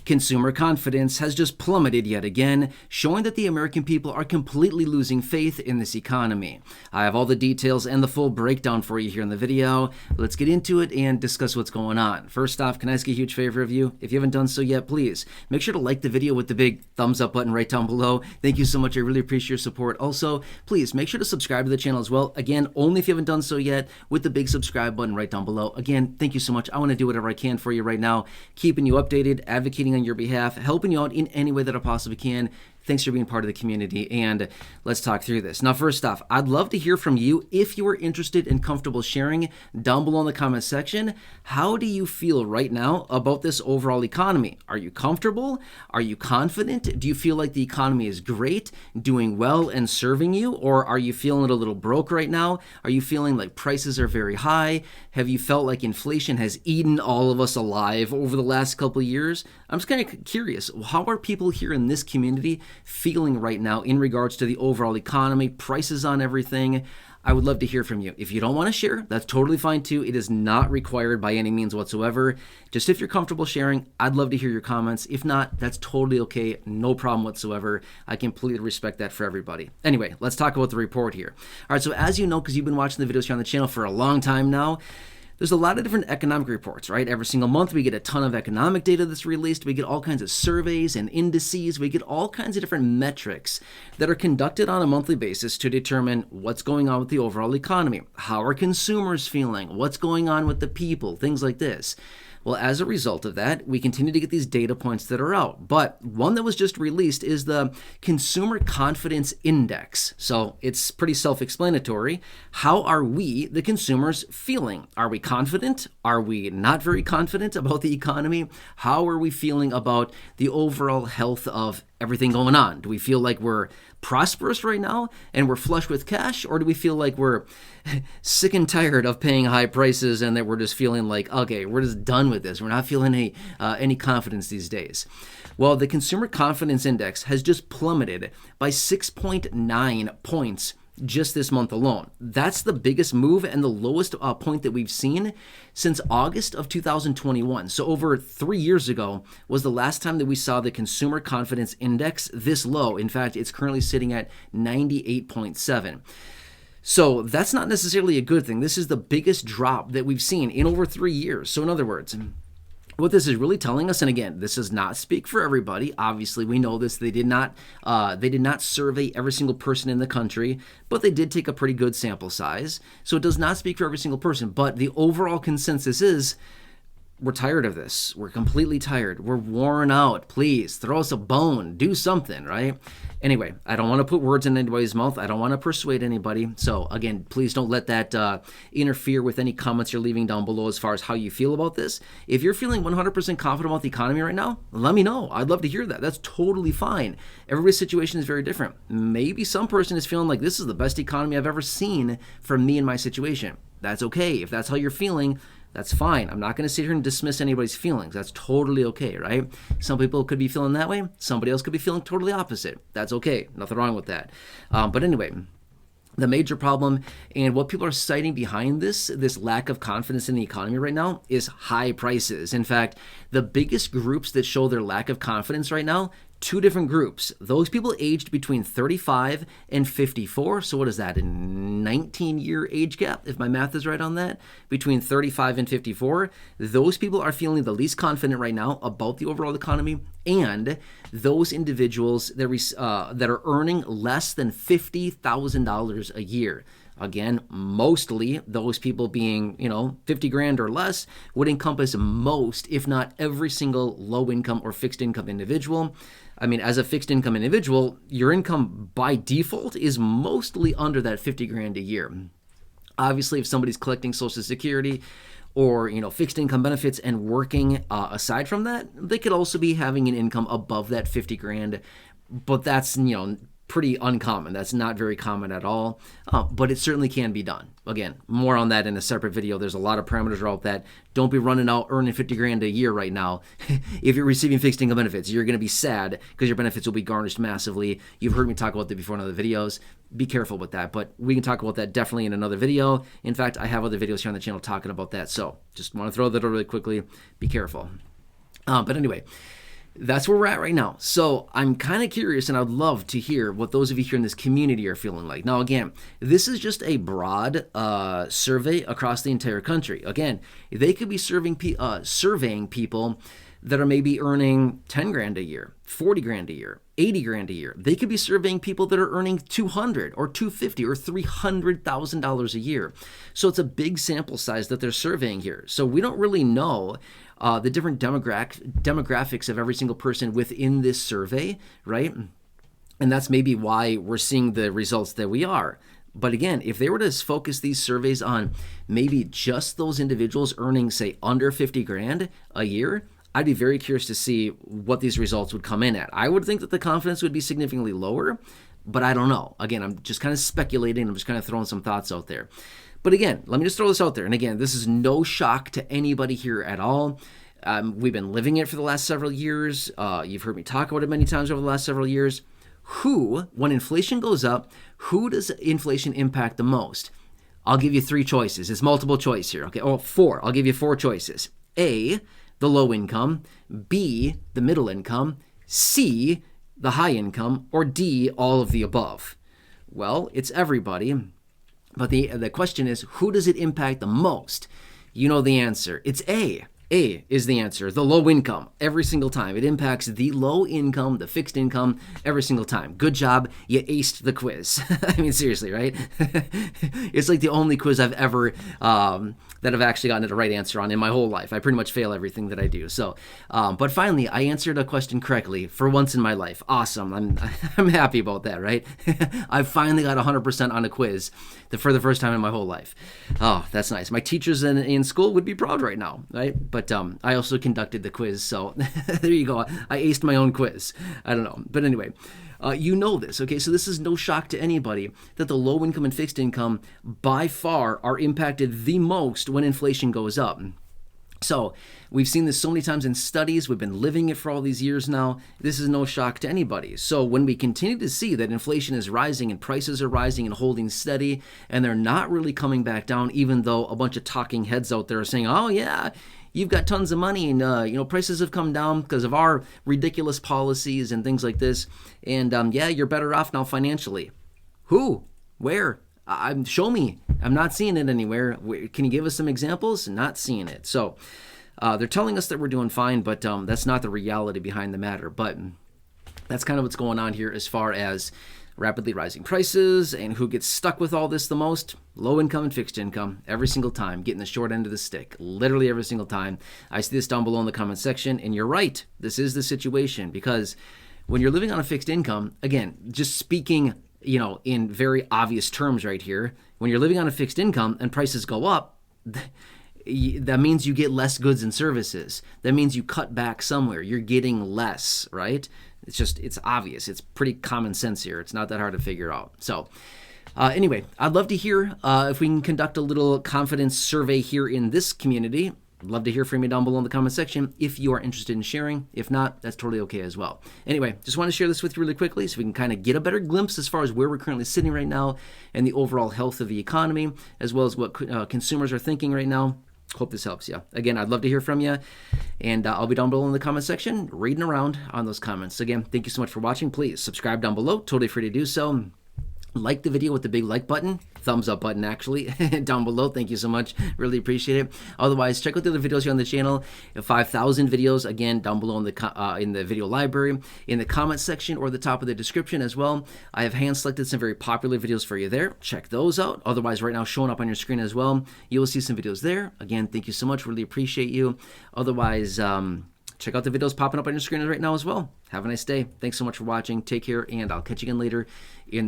Consumer confidence has just plummeted yet again, showing that the American people are completely losing faith in this economy. I have all the details and the full breakdown for you here in the video. Let's get into it and discuss what's going on. First off, can I ask a huge favor of you? If you haven't done so yet, please make sure to like the video with the big thumbs up button right down below. Thank you so much. I really appreciate your support. Also, please make sure to subscribe to the channel as well. Again, only if you haven't done so yet, with the big subscribe button right down below. Again, thank you so much. I want to do whatever I can for you right now, keeping you updated, advocating on your behalf, helping you out in any way that I possibly can. Thanks for being part of the community, and let's talk through this. Now, first off, I'd love to hear from you if you are interested and comfortable sharing down below in the comment section. How do you feel right now about this overall economy? Are you comfortable? Are you confident? Do you feel like the economy is great, doing well, and serving you? Or are you feeling a little broke right now? Are you feeling like prices are very high? Have you felt like inflation has eaten all of us alive over the last couple of years? I'm just kind of curious. How are people here in this community feeling right now in regards to the overall economy, prices on everything? I would love to hear from you. If you don't want to share, that's totally fine too. It is not required by any means whatsoever. Just if you're comfortable sharing, I'd love to hear your comments. If not, that's totally okay. No problem whatsoever. I completely respect that for everybody. Anyway, let's talk about the report here. All right, so as you know, because you've been watching the videos here on the channel for a long time now, there's a lot of different economic reports, right? Every single month we get a ton of economic data that's released. We get all kinds of surveys and indices. We get all kinds of different metrics that are conducted on a monthly basis to determine what's going on with the overall economy. How are consumers feeling? What's going on with the people? Things like this. Well, as a result of that, we continue to get these data points that are out. But one that was just released is the Consumer Confidence Index. So it's pretty self-explanatory. How are we, the consumers, feeling? Are we confident? Are we not very confident about the economy? How are we feeling about the overall health of everything going on? Do we feel like we're prosperous right now and we're flush with cash, or do we feel like we're sick and tired of paying high prices and that we're just feeling like, okay, we're just done with this? We're not feeling any confidence these days. Well, the Consumer Confidence Index has just plummeted by 6.9 points just this month alone. That's the biggest move and the lowest point that we've seen since August of 2021. So over 3 years ago was the last time that we saw the Consumer Confidence Index this low. In fact, it's currently sitting at 98.7. So that's not necessarily a good thing. This is the biggest drop that we've seen in over 3 years. So in other words, what this is really telling us, and again, this does not speak for everybody. Obviously, we know this. They did not survey every single person in the country, but they did take a pretty good sample size. So it does not speak for every single person. But the overall consensus is, we're tired of this. We're completely tired. We're worn out. Please throw us a bone. Do something, right? Anyway, I don't want to put words in anybody's mouth. I don't want to persuade anybody. So again, please don't let that interfere with any comments you're leaving down below as far as how you feel about this. If you're feeling 100% confident about the economy right now, let me know. I'd love to hear that. That's totally fine. Everybody's situation is very different. Maybe some person is feeling like this is the best economy I've ever seen for me and my situation. That's okay. If that's how you're feeling, that's fine. I'm not going to sit here and dismiss anybody's feelings. That's totally okay, right? Some people could be feeling that way. Somebody else could be feeling totally opposite. That's okay. Nothing wrong with that. But anyway, the major problem and what people are citing behind this lack of confidence in the economy right now is high prices. In fact, the biggest groups that show their lack of confidence right now, two different groups. Those people aged between 35 and 54. So what is that, a 19-year age gap, if my math is right on that? Between 35 and 54. Those people are feeling the least confident right now about the overall economy, and those individuals that are earning less than $50,000 a year. Again, mostly those people being, 50 grand or less would encompass most, if not every single low income or fixed income individual. I mean, as a fixed income individual, your income by default is mostly under that 50 grand a year. Obviously, if somebody's collecting Social Security or, fixed income benefits and working aside from that, they could also be having an income above that 50 grand. But that's, pretty uncommon. That's not very common at all, but it certainly can be done. Again, more on that in a separate video. There's a lot of parameters around that. Don't be running out earning 50 grand a year right now. If you're receiving fixed income benefits, you're going to be sad because your benefits will be garnished massively. You've heard me talk about that before in other videos. Be careful with that, but we can talk about that definitely in another video. In fact, I have other videos here on the channel talking about that. So just want to throw that out really quickly. Be careful. But anyway, That's where we're at right now. So I'm kind of curious, and I'd love to hear what those of you here in this community are feeling like. Now, again, this is just a broad survey across the entire country. Again, they could be surveying people that are maybe earning 10 grand a year, 40 grand a year, 80 grand a year. They could be surveying people that are earning 200 or 250 or $300,000 a year. So it's a big sample size that they're surveying here. So we don't really know the different demographics of every single person within this survey, right? And that's maybe why we're seeing the results that we are. But again, if they were to focus these surveys on maybe just those individuals earning, say, under 50 grand a year, I'd be very curious to see what these results would come in at. I would think that the confidence would be significantly lower, but I don't know. Again, I'm just kind of speculating. I'm just kind of throwing some thoughts out there. But again, let me just throw this out there. And again, this is no shock to anybody here at all. We've been living it for the last several years. You've heard me talk about it many times over the last several years. When inflation goes up, who does inflation impact the most? I'll give you 3 choices. It's multiple choice here. Okay, or 4. I'll give you 4 choices. A, the low income. B, the middle income. C, the high income. Or D, all of the above. Well, it's everybody. But the question is, who does it impact the most? You know the answer. It's A. A is the answer, the low income, every single time. It impacts the low income, the fixed income, every single time. Good job, you aced the quiz. I mean, seriously, right? It's like the only quiz I've ever, that I've actually gotten the right answer on in my whole life. I pretty much fail everything that I do. So, but finally, I answered a question correctly for once in my life. Awesome. I'm happy about that, right? I finally got 100% on a quiz for the first time in my whole life. Oh, that's nice. My teachers in school would be proud right now, right? But I also conducted the quiz, so there you go. I aced my own quiz. I don't know. But anyway, you know this, okay? So this is no shock to anybody that the low income and fixed income by far are impacted the most when inflation goes up. So we've seen this so many times in studies. We've been living it for all these years now. This is no shock to anybody. So when we continue to see that inflation is rising and prices are rising and holding steady, and they're not really coming back down, even though a bunch of talking heads out there are saying, oh yeah, you've got tons of money and prices have come down because of our ridiculous policies and things like this. And yeah, you're better off now financially. Who? Where? Show me. I'm not seeing it anywhere. Can you give us some examples? Not seeing it. So they're telling us that we're doing fine, but that's not the reality behind the matter. But that's kind of what's going on here as far as rapidly rising prices and who gets stuck with all this the most. Low income and fixed income every single time, getting the short end of the stick, literally every single time. I see this down below in the comment section, and you're right. This is the situation, because when you're living on a fixed income, again, just speaking in very obvious terms right here, when you're living on a fixed income and prices go up, that means you get less goods and services. That means you cut back somewhere. You're getting less, right? It's obvious. It's pretty common sense here. It's not that hard to figure out. So anyway, I'd love to hear if we can conduct a little confidence survey here in this community. I'd love to hear from you down below in the comment section if you are interested in sharing. If not, that's totally okay as well. Anyway, just want to share this with you really quickly so we can kind of get a better glimpse as far as where we're currently sitting right now and the overall health of the economy, as well as what consumers are thinking right now. Hope this helps you. Again, I'd love to hear from you, and I'll be down below in the comment section reading around on those comments. Again, thank you so much for watching. Please subscribe down below. Totally free to do so. Like the video with the big like button, thumbs up button actually, down below. Thank you so much. Really appreciate it. Otherwise, check out the other videos here on the channel. 5,000 videos, again, down below in the video library, in the comment section or the top of the description as well. I have hand selected some very popular videos for you there. Check those out. Otherwise, right now showing up on your screen as well. You will see some videos there. Again, thank you so much. Really appreciate you. Otherwise, check out the videos popping up on your screen right now as well. Have a nice day. Thanks so much for watching. Take care, and I'll catch you again later in the